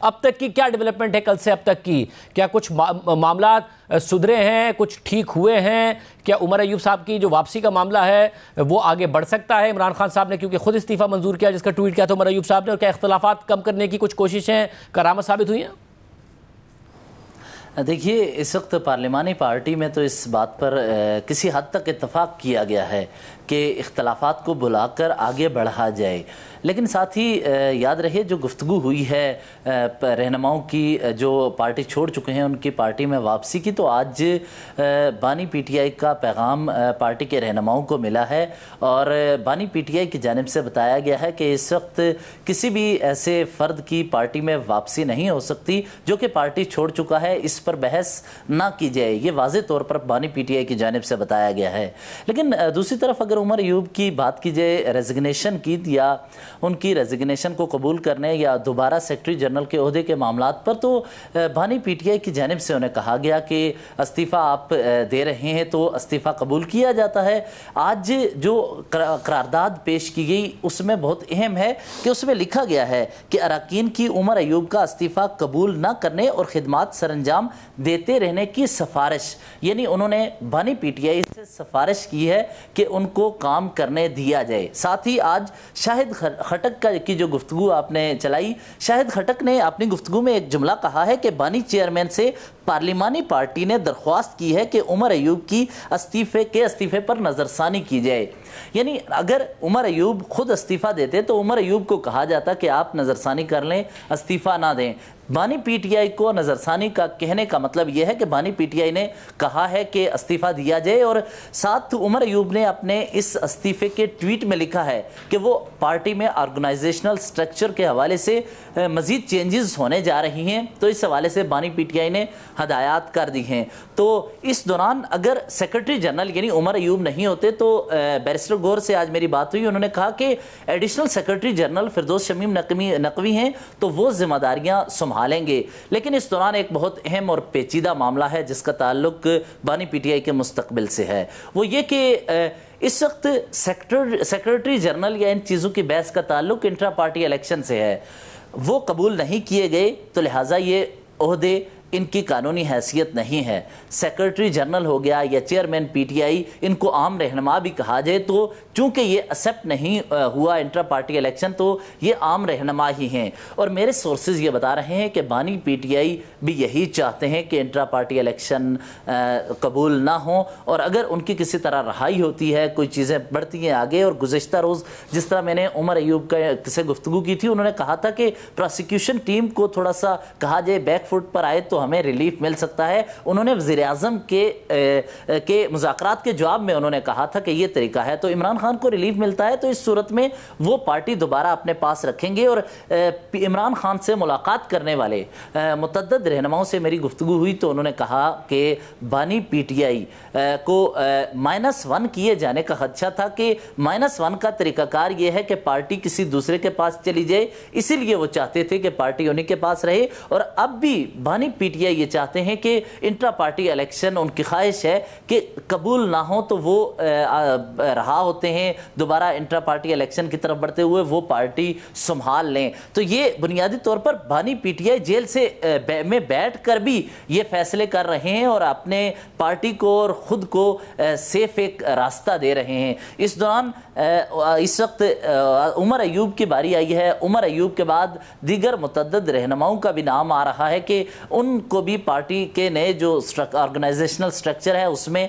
اب تک کی کیا ڈیولپمنٹ ہے کل سے اب تک کی؟ کیا کچھ معاملات سدھرے ہیں، کچھ ٹھیک ہوئے ہیں؟ کیا عمر ایوب صاحب کی جو واپسی کا معاملہ ہے وہ آگے بڑھ سکتا ہے؟ عمران خان صاحب نے کیونکہ خود استعفیٰ منظور کیا، جس کا ٹویٹ کیا تھا عمر ایوب صاحب نے، اور کیا اختلافات کم کرنے کی کچھ کوششیں کارآمد ثابت ہوئی ہیں؟ دیکھیے، اس وقت پارلیمانی پارٹی میں تو اس بات پر کسی حد تک اتفاق کیا گیا ہے کہ اختلافات کو بلا کر آگے بڑھا جائے، لیکن ساتھ ہی یاد رہے جو گفتگو ہوئی ہے رہنماؤں کی جو پارٹی چھوڑ چکے ہیں ان کی پارٹی میں واپسی کی، تو آج بانی پی ٹی آئی کا پیغام پارٹی کے رہنماؤں کو ملا ہے، اور بانی پی ٹی آئی کی جانب سے بتایا گیا ہے کہ اس وقت کسی بھی ایسے فرد کی پارٹی میں واپسی نہیں ہو سکتی جو کہ پارٹی چھوڑ چکا ہے، اس پر بحث نہ کی جائے، یہ واضح طور پر بانی پی ٹی آئی کی جانب سے بتایا گیا ہے۔ لیکن دوسری طرف اگر عمر ایوب کی بات کی جائے ریزگنیشن کی، یا ان کی ریزگنیشن کو قبول کرنے یا دوبارہ سیکرٹری جنرل کے عہدے کے معاملات پر، تو بانی پی ٹی آئی کی جانب سے انہیں کہا گیا کہ استعفیٰ آپ دے رہے ہیں تو استعفیٰ قبول کیا جاتا ہے۔ آج جو قرارداد پیش کی گئی اس میں بہت اہم ہے کہ اس میں لکھا گیا ہے کہ اراکین کی عمر ایوب کا استعفیٰ قبول نہ کرنے اور خدمات سر انجام دیتے رہنے کی سفارش، یعنی انہوں نے بانی پی ٹی آئی سے سفارش کی ہے کہ ان کو کام کرنے دیا جائے۔ ساتھ ہی آج شاہد خٹک کی جو گفتگو آپ نے چلائی، شاہد خٹک نے اپنی گفتگو میں ایک جملہ کہا ہے کہ بانی چیئرمین سے پارلیمانی پارٹی نے درخواست کی ہے کہ عمر ایوب کی استعفے پر نظر ثانی کی جائے، یعنی اگر عمر ایوب خود استعفیٰ دیتے تو عمر ایوب کو کہا جاتا کہ آپ نظر ثانی کر لیں، استعفیٰ نہ دیں۔ بانی پی ٹی آئی کو نظر ثانی کا کہنے کا مطلب یہ ہے کہ بانی پی ٹی آئی نے کہا ہے کہ استعفیٰ دیا جائے، اور ساتھ عمر ایوب نے اپنے اس استعفے کے ٹویٹ میں لکھا ہے کہ وہ پارٹی میں آرگنائزیشنل سٹرکچر کے حوالے سے مزید چینجز ہونے جا رہی ہیں، تو اس حوالے سے بانی پی ٹی آئی نے ہدایات کر دی ہیں۔ تو اس دوران اگر سیکرٹری جنرل یعنی عمر ایوب نہیں ہوتے تو بیرسٹر گور سے آج میری بات ہوئی، انہوں نے کہا کہ additional secretary general Firdous Shamim Naqvi ہیں تو وہ ذمہ داریاں سنبھالیں گے، لیکن اس دوران ایک بہت اہم اور پیچیدہ معاملہ ہے جس کا تعلق بانی پی ٹی آئی کے مستقبل سے ہے، وہ یہ کہ اس وقت سیکرٹری جنرل یا ان چیزوں کی بحث کا تعلق انٹرا پارٹی الیکشن سے ہے، وہ قبول نہیں کیے گئے تو لہٰذا یہ عہدے ان کی قانونی حیثیت نہیں ہے۔ سیکرٹری جنرل ہو گیا یا چیئرمین پی ٹی آئی، ان کو عام رہنما بھی کہا جائے تو چونکہ یہ ایکسیپٹ نہیں ہوا انٹرا پارٹی الیکشن، تو یہ عام رہنما ہی ہیں، اور میرے سورسز یہ بتا رہے ہیں کہ بانی پی ٹی آئی بھی یہی چاہتے ہیں کہ انٹرا پارٹی الیکشن قبول نہ ہوں، اور اگر ان کی کسی طرح رہائی ہوتی ہے، کوئی چیزیں بڑھتی ہیں آگے، اور گزشتہ روز جس طرح میں نے عمر ایوب سے گفتگو کی تھی، انہوں نے کہا تھا کہ پروسیکیوشن ٹیم کو تھوڑا سا کہا جائے بیک فٹ پر آئے تو ہمیں ریلیف مل سکتا ہے۔ انہوں نے وزیر اعظم کے مذاکرات کے جواب میں انہوں نے کہا تھا کہ یہ طریقہ ہے، تو عمران خان کو ریلیف ملتا ہے تو اس صورت میں وہ پارٹی دوبارہ اپنے پاس رکھیں گے، اور عمران خان سے ملاقات کرنے والے متعدد رہنماؤں سے میری گفتگو ہوئی تو انہوں نے کہا کہ بانی پی ٹی آئی کو -1 کیے جانے کا خدشہ تھا، کہ -1 کا طریقہ کار یہ ہے کہ پارٹی کسی دوسرے کے پاس چلی جائے، اسی لیے وہ چاہتے تھے کہ پارٹی انہی کے پاس رہے، اور اب بھی بانی پی ٹی آئی یہ چاہتے ہیں کہ انٹرا پارٹی الیکشن ان کی خواہش ہے کہ قبول نہ ہو تو وہ رہا ہوتے ہیں، دوبارہ انٹرا پارٹی الیکشن کی طرف بڑھتے ہوئے وہ پارٹی سنبھال لیں۔ تو یہ بنیادی طور پر بانی پی ٹی آئی جیل سے میں بیٹھ کر بھی یہ فیصلے کر رہے ہیں اور اپنے پارٹی کو اور خود کو سیف ایک راستہ دے رہے ہیں۔ اس دوران اس وقت عمر ایوب کی باری آئی ہے، عمر ایوب کے بعد دیگر متعدد رہنماؤں کا بھی نام آ رہا ہے کہ ان کو بھی پارٹی کے نئے جو آرگنائزیشنل سٹرکچر ہے اس میں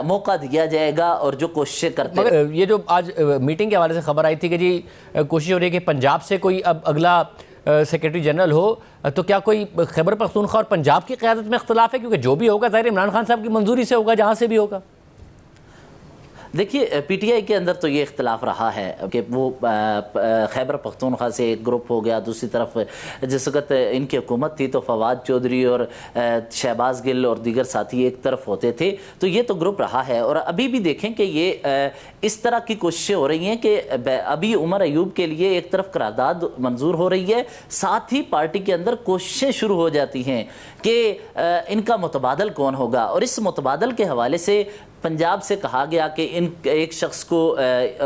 موقع دیا جائے گا، اور جو کوششیں کرتے ہیں۔ مگر یہ جو آج میٹنگ کے حوالے سے خبر آئی تھی کہ جی کوشش ہو رہی ہے کہ پنجاب سے کوئی اب اگلا سیکرٹری جنرل ہو، تو کیا کوئی خیبر پختونخوا اور پنجاب کی قیادت میں اختلاف ہے؟ کیونکہ جو بھی ہوگا ظاہر عمران خان صاحب کی منظوری سے ہوگا، جہاں سے بھی ہوگا۔ دیکھیے، پی ٹی آئی کے اندر تو یہ اختلاف رہا ہے کہ وہ خیبر پختونخوا سے ایک گروپ ہو گیا، دوسری طرف جس وقت ان کی حکومت تھی تو فواد چودھری اور شہباز گل اور دیگر ساتھی ایک طرف ہوتے تھے، تو یہ تو گروپ رہا ہے، اور ابھی بھی دیکھیں کہ یہ اس طرح کی کوششیں ہو رہی ہیں کہ ابھی عمر ایوب کے لیے ایک طرف قرارداد منظور ہو رہی ہے، ساتھ ہی پارٹی کے اندر کوششیں شروع ہو جاتی ہیں کہ ان کا متبادل کون ہوگا، اور اس متبادل کے حوالے سے پنجاب سے کہا گیا کہ ان ایک شخص کو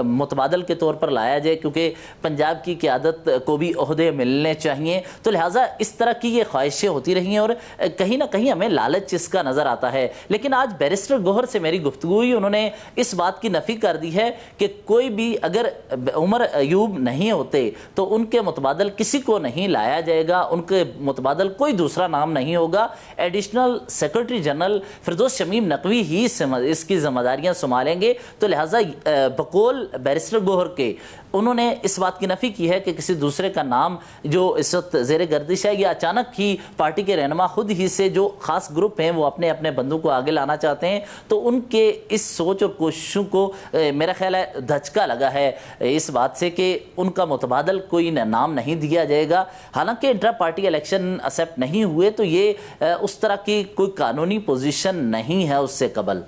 متبادل کے طور پر لایا جائے کیونکہ پنجاب کی قیادت کو بھی عہدے ملنے چاہیے، تو لہٰذا اس طرح کی یہ خواہشیں ہوتی رہی ہیں اور کہیں نہ کہیں ہمیں لالچ اس کا نظر آتا ہے۔ لیکن آج بیرسٹر گوہر سے میری گفتگو ہوئی، انہوں نے اس بات کی نفی کر دی ہے کہ کوئی بھی اگر عمر ایوب نہیں ہوتے تو ان کے متبادل کسی کو نہیں لایا جائے گا، ان کے متبادل کوئی دوسرا نام نہیں ہوگا، additional secretary general Firdous Shamim Naqvi ہی اس کی ذمہ داریاں سنبھالیں گے۔ تو لہٰذا بقول بیرسٹر گوہر کے انہوں نے اس بات کی نفی کی ہے کہ کسی دوسرے کا نام جو اس وقت زیر گردش ہے، یا اچانک ہی پارٹی کے رہنما خود ہی سے جو خاص گروپ ہیں وہ اپنے اپنے بندوں کو آگے لانا چاہتے ہیں، تو ان کے اس سوچ اور کوششوں کو میرا خیال ہے دھچکا لگا ہے اس بات سے کہ ان کا متبادل کوئی نام نہیں دیا جائے گا۔ حالانکہ انٹرا پارٹی الیکشن ایکسیپٹ نہیں ہوئے تو یہ اس طرح کی کوئی قانونی پوزیشن نہیں ہے اس سے قبل۔